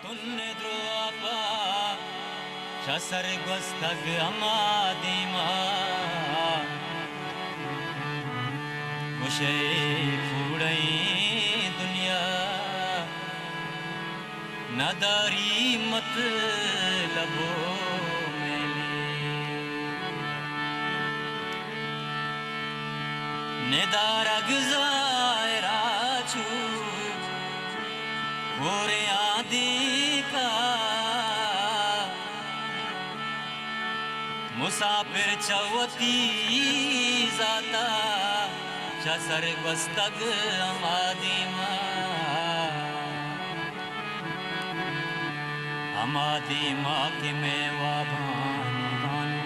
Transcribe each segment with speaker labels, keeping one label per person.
Speaker 1: tunne droapa chasar gostag amadima mushe pudai dunya nadari mat labo nedara gzaira chu गोरे आदि का मुसाफिर चवती जाता चसर गस्तग हमादी माँ के मेवा भानुरे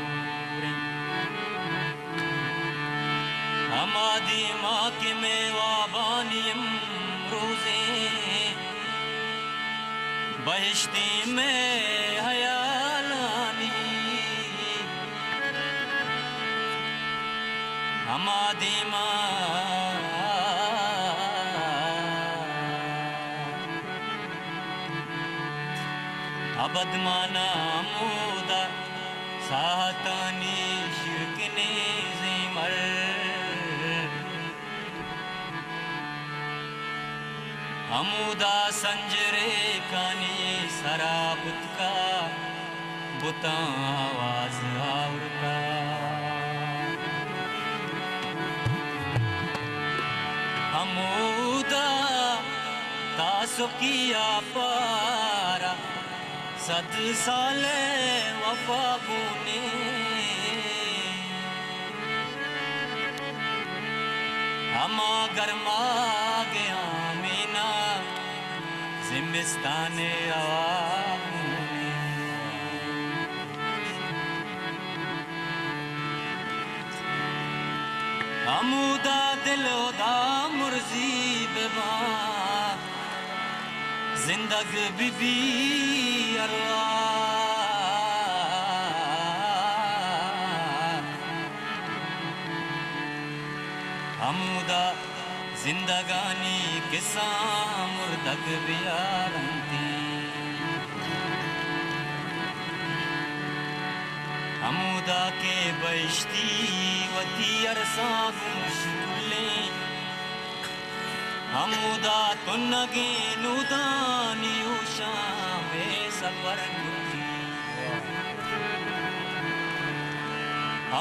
Speaker 1: हमादी माँ के मेवा बानियम रोजे बहिश्ती में हयालानी हमादी माँ अबद माना मूदा साहतानी शिरकने ज़िमर अमुदा संजरे कानी सराबुत का बुता आवाज आवरता अमुदा तासो किया पारा सद साले वफा बुने अमा गरमा गया मीना जिमिस्ताने आवाज़ अमुदा दिलोदा मुर्जी बेबा जिंदग बीबी अरवा अमुदा जिंदगानी किसा मुर्दग बियारंती अमुदा के बहिश्ती वती अरसा गुमशुले अमुदा तुन्नगे नुदानी उषा में सफर गुती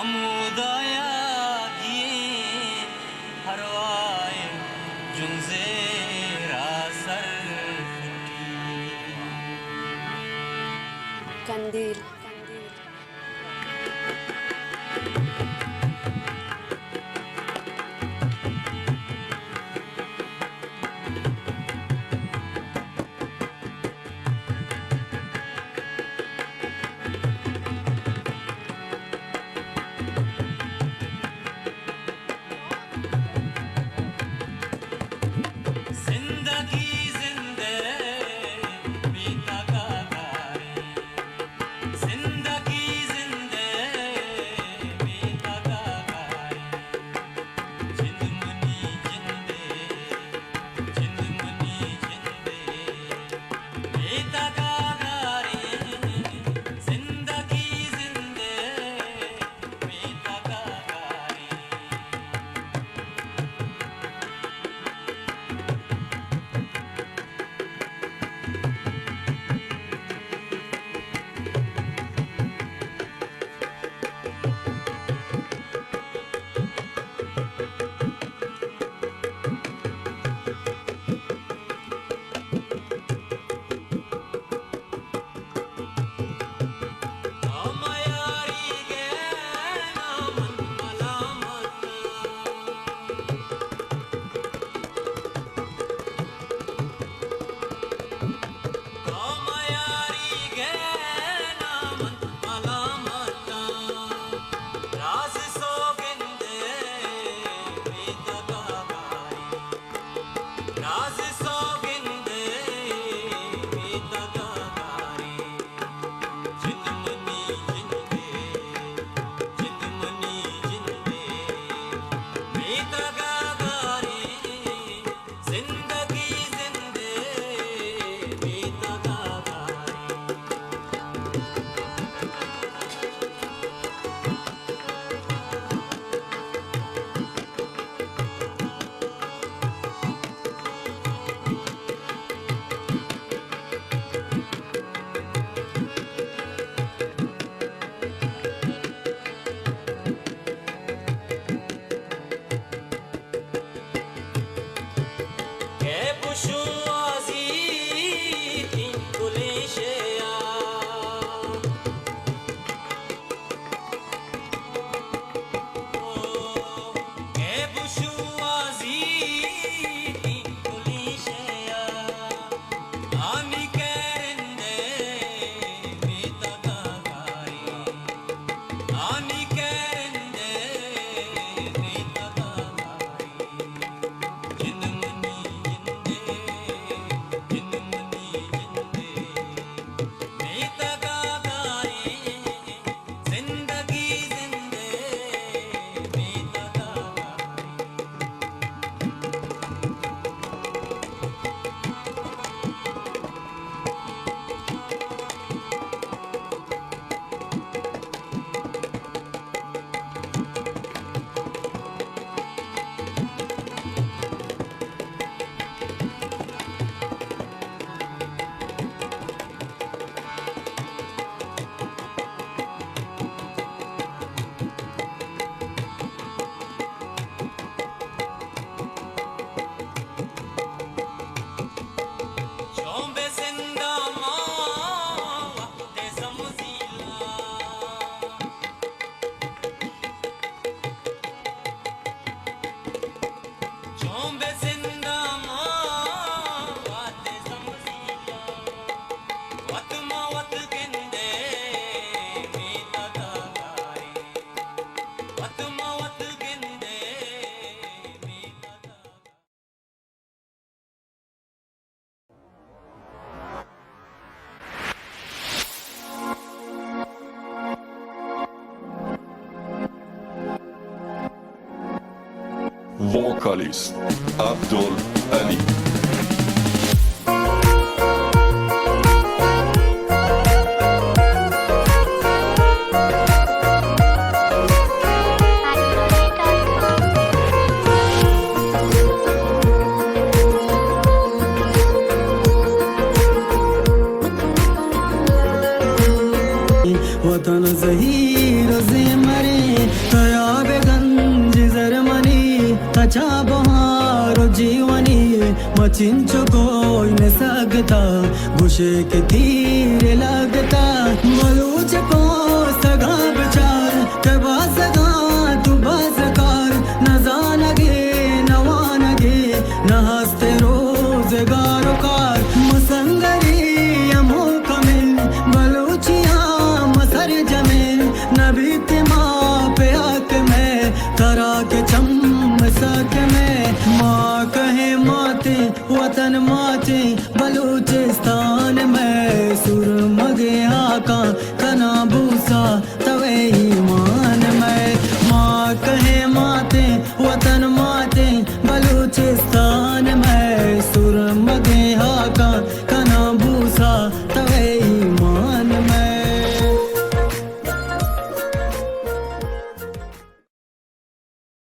Speaker 1: अमुदा यादिए हरवाए जुंजेरा सर
Speaker 2: कंदील vocalist Abdul Ali.
Speaker 3: वतन ज़हीर ज़िमरे तयाब गंज ज़रमनी तचा बहार जीवनी मचिंचो कोई न सकता घुशे के तीर लगता बलूच को सगा बचार तबा सगा तू बसकार न जानगे नवानगे न हंसते रोज़गार